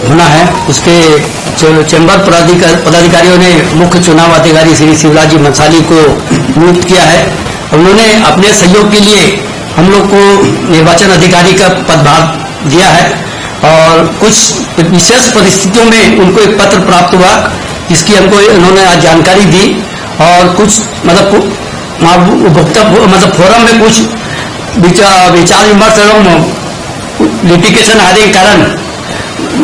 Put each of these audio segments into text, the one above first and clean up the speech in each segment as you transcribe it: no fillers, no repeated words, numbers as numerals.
होना है उसके चैम्बर पदाधिकारियों ने मुख्य चुनाव अधिकारी श्री शिवराज जी भंसाली को नियुक्त किया है। उन्होंने अपने सहयोग के लिए हम लोग को निर्वाचन अधिकारी का पदभार दिया है और कुछ विशेष परिस्थितियों में उनको एक पत्र प्राप्त हुआ जिसकी हमको उन्होंने आज जानकारी दी और कुछ उपभोक्ता फोरम में कुछ विचार विमर्श एवं लिटिगेशन आदि के कारण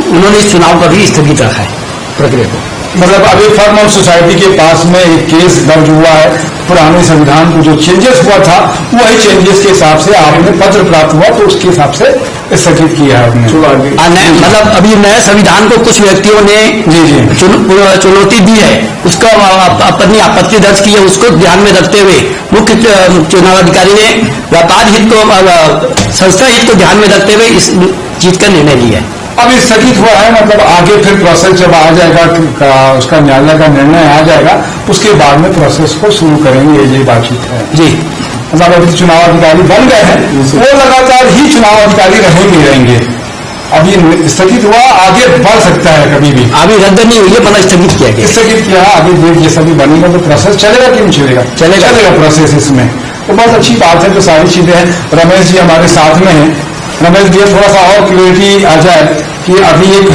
उन्होंने इस चुनाव का भी स्थगित रखा है प्रक्रिया को। मतलब अभी फर्म ऑफ सोसाइटी के पास में एक केस दर्ज हुआ है, पुराने संविधान को जो चेंजेस हुआ था वही चेंजेस के हिसाब से आपने पत्र प्राप्त हुआ तो उसके हिसाब से स्थगित किया है आपने। मतलब अभी नए संविधान को कुछ व्यक्तियों ने चुनौती दी है, उसका अपनी आपत्ति दर्ज की है, उसको ध्यान में रखते हुए मुख्य चुनाव अधिकारी ने व्यापार हित को संस्था हित को ध्यान में रखते हुए इस चीज का निर्णय लिया है। अभी स्थगित हुआ है, मतलब आगे फिर प्रोसेस जब आ जाएगा उसका न्यायालय का निर्णय आ जाएगा उसके बाद में प्रोसेस को शुरू करेंगे, ये बातचीत है जी। मतलब अभी चुनाव अधिकारी बन गए हैं वो लगातार ही चुनाव अधिकारी रहेंगे। अभी स्थगित हुआ, आगे बढ़ सकता है कभी भी, अभी रद्द नहीं हुई है, मतलब स्थगित किया गया, स्थगित किया है। आगे देख ये सभी बनेगा तो प्रोसेस चलेगा कि नहीं चलेगा? चलेगा प्रोसेस इसमें, तो बहुत अच्छी बात है। तो सारी चीजें हैं। रमेश जी हमारे साथ में हैं। रमेश जी थोड़ा सा और क्लियरिटी आ जाए कि अभी एक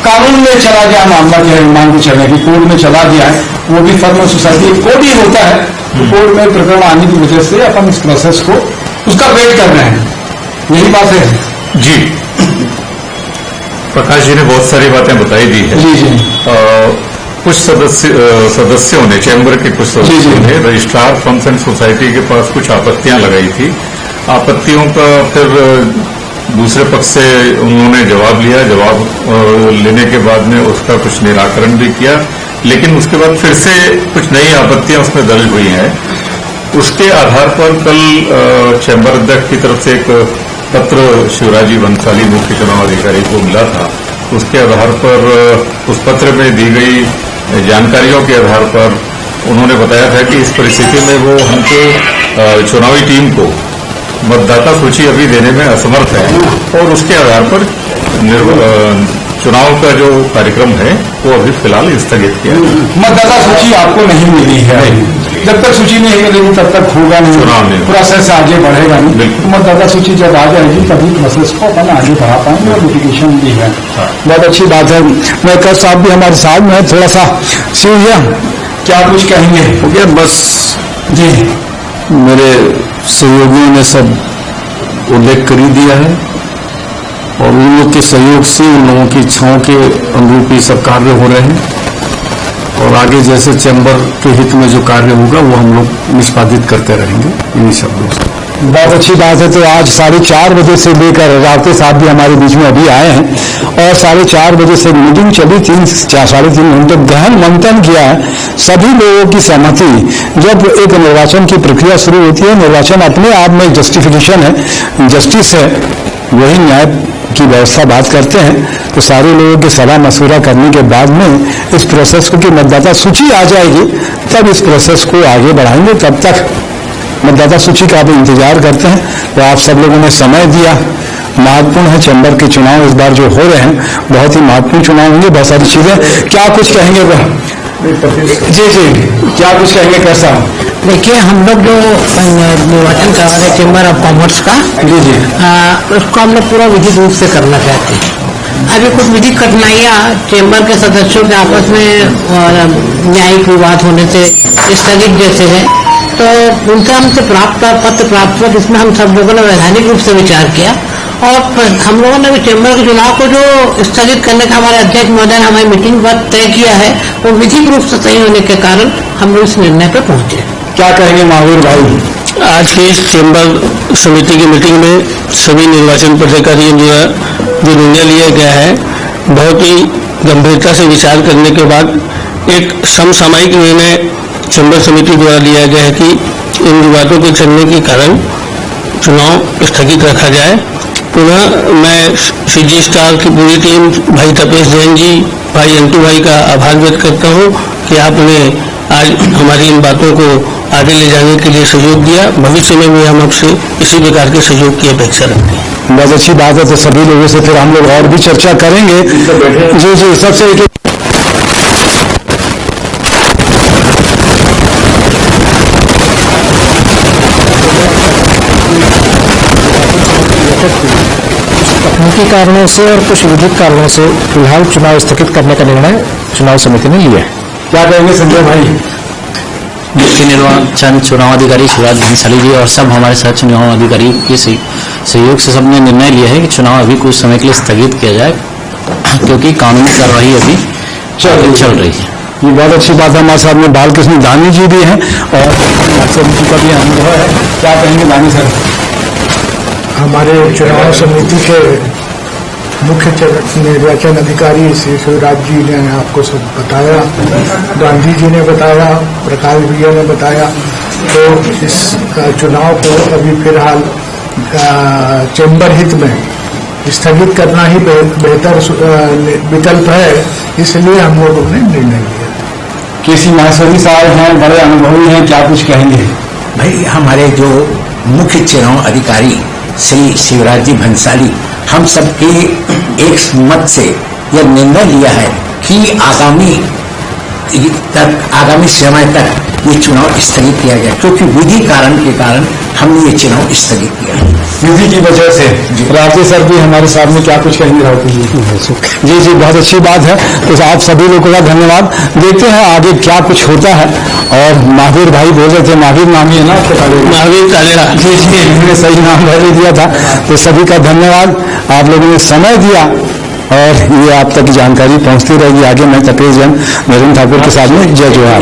कानून में चला गया मामला क्या है, मान के चले कि कोर्ट में चला गया है, वो भी फर्म ऑफ सोसाइटी कोर्ट ही होता है, तो कोर्ट में प्रकरण आने की वजह से अपन इस प्रोसेस को उसका वेट कर रहे हैं, यही बात है जी। प्रकाश जी ने बहुत सारी बातें बताई दी है। जी जी। कुछ सदस्यों ने, चैम्बर के कुछ सदस्यों ने रजिस्ट्रार फर्म्स एंड सोसाइटी के पास कुछ आपत्तियां लगाई थी। आपत्तियों का फिर दूसरे पक्ष से उन्होंने जवाब लिया, जवाब लेने के बाद में उसका कुछ निराकरण भी किया, लेकिन उसके बाद फिर से कुछ नई आपत्तियां उसमें दर्ज हुई हैं। उसके आधार पर कल चैम्बर अध्यक्ष की तरफ से एक पत्र शिवराज जी भंसाली मुख्य चुनाव अधिकारी को मिला था। उसके आधार पर उस पत्र में दी गई जानकारियों के आधार पर उन्होंने बताया था कि इस परिस्थिति में वो हमको चुनावी टीम को मतदाता सूची अभी देने में असमर्थ है और उसके आधार पर चुनाव का जो कार्यक्रम है वो अभी फिलहाल स्थगित किया। मतदाता सूची आपको नहीं मिली है, जब तक सूची नहीं मिलेगी तब तक होगा नहीं, चुनाव नहीं, प्रोसेस आगे बढ़ेगा नहीं। मतदाता सूची जब आ जाएगी तभी प्रोसेस को अपन आगे बढ़ा पाएंगे और लिटिगेशन भी है। बहुत अच्छी बात है। मेकर साहब भी हमारे साथ में है, थोड़ा सा शिवया क्या कुछ कहेंगे? क्या बस जी, मेरे सहयोगियों ने सब उल्लेख कर ही दिया है और उन लोग के सहयोग से उन लोगों की इच्छाओं के अनुरूप ही सब कार्य हो रहे हैं और आगे जैसे चैम्बर के हित में जो कार्य होगा वो हम लोग निष्पादित करते रहेंगे इन्हीं शब्दों से। बहुत अच्छी बात है। तो आज 4:30 बजे से लेकर रावते साहब भी हमारे बीच में अभी आए हैं और 4:30 बजे से मीटिंग चली, 3-3.5 घंटे गहन मंथन किया है। सभी लोगों की सहमति, जब एक निर्वाचन की प्रक्रिया शुरू होती है, निर्वाचन अपने आप में जस्टिफिकेशन है, जस्टिस है, वही न्याय की व्यवस्था बात करते हैं। तो सारे लोगों की सलाह मशवरा करने के बाद में इस प्रोसेस को, कि मतदाता सूची आ जाएगी तब इस प्रोसेस को आगे बढ़ाएंगे। तब तक मतदाता सूची का आप इंतजार करते हैं। तो आप सब लोगों ने समय दिया, महत्वपूर्ण है। चैम्बर के चुनाव इस बार जो हो रहे हैं बहुत ही महत्वपूर्ण चुनाव होंगे। बहुत सारी चीजें, क्या कुछ कहेंगे? जी जी, क्या कुछ कहेंगे? कैसा? देखिए, हम लोग जो निर्वाचन करा रहे चैम्बर ऑफ कॉमर्स का, जी जी, उसको हम लोग पूरा विधिक रूप से करना चाहते हैं। अभी कुछ विधिक कठिनाइयाँ चैम्बर के सदस्यों के आपस में न्यायिक विवाद होने से स्थगित जैसे है, तो उनसे हमसे पत्र प्राप्त हुआ, जिसमें हम सब लोगों ने वैधानिक रूप से विचार किया और हम लोगों ने भी चैम्बर के चुनाव को जो स्थगित करने का हमारे अध्यक्ष महोदय ने हमारी मीटिंग पर तय किया है, वो विधिक रूप से सही होने के कारण हम लोग इस निर्णय पर पहुंचे। क्या कहेंगे महावीर भाई? आज की इस चैम्बर समिति की मीटिंग में सभी निर्वाचन पदाधिकारियों द्वारा जो निर्णय लिया गया है, बहुत ही गंभीरता से विचार करने के बाद एक समसामयिक निर्णय चैम्बर समिति द्वारा लिया गया है कि इन विवादों के चलने के कारण चुनाव स्थगित रखा जाए। पुनः मैं सीजी स्टार की पूरी टीम, भाई तपेश जैन जी, भाई अंटू भाई का आभार व्यक्त करता हूँ कि आपने आज हमारी इन बातों को आगे ले जाने के लिए सहयोग दिया। भविष्य में भी हम आपसे इसी प्रकार के सहयोग की अपेक्षा रखते हैं। बहुत अच्छी बात है। तो सभी लोगों से फिर हम लोग और भी चर्चा करेंगे। जी जी, सबसे एक तकनीकी कारणों से और कुछ विधिक कारणों से फिलहाल चुनाव स्थगित करने का निर्णय चुनाव समिति ने लिया है। क्या कहेंगे संजय भाई? मुख्य निर्वाचन चुनाव अधिकारी शिवराज भंसाली जी और सब हमारे साथ चुनाव अधिकारी के सहयोग से सबने निर्णय लिया है कि चुनाव अभी कुछ समय के लिए स्थगित किया जाए, क्योंकि कानूनी कार्रवाई अभी चल रही है। ये बहुत अच्छी बात है। हमारे साथ में बालकृष्ण दानी जी भी हैं और जी का भी अनुभव है। क्या कहेंगे दानी सर? हमारे चुनाव समिति के मुख्य निर्वाचन अधिकारी श्री शिवराज जी ने आपको सब बताया, गांधी जी ने बताया, प्रकाश भैया ने बताया। तो इस चुनाव को अभी फिलहाल चैम्बर हित में स्थगित करना ही बेहतर विकल्प है, इसलिए हम लोगों ने निर्णय लिया। केसी माहेश्वरी साहब हैं, बड़े अनुभवी हैं, क्या कुछ कहेंगे? भाई, हमारे जो मुख्य चुनाव अधिकारी श्री शिवराज जी भंसाली, हम सबके एक मत से यह निर्णय लिया है कि आगामी समय तक ये चुनाव स्थगित किया गया, क्योंकि विधि कारण के कारण हमने ये चुनाव स्थगित किया है। विधि की वजह से। रावते सर भी हमारे सामने क्या कुछ कहेंगे? रावते जी जी, बहुत अच्छी बात है। तो आप सभी लोगों का धन्यवाद। देखते हैं आगे क्या कुछ होता है। और महावीर भाई बोल रहे थे, महावीर नाम ही है ना आपका? महावीर कालेरा। जी जी, मैंने सही नाम पहले दिया था। तो सभी का धन्यवाद, आप लोगों ने समय दिया और ये आप तक जानकारी पहुंचती रहेगी आगे। मैं तपेश जैन नरेंद्र ठाकुर के साथ में जय जोहार।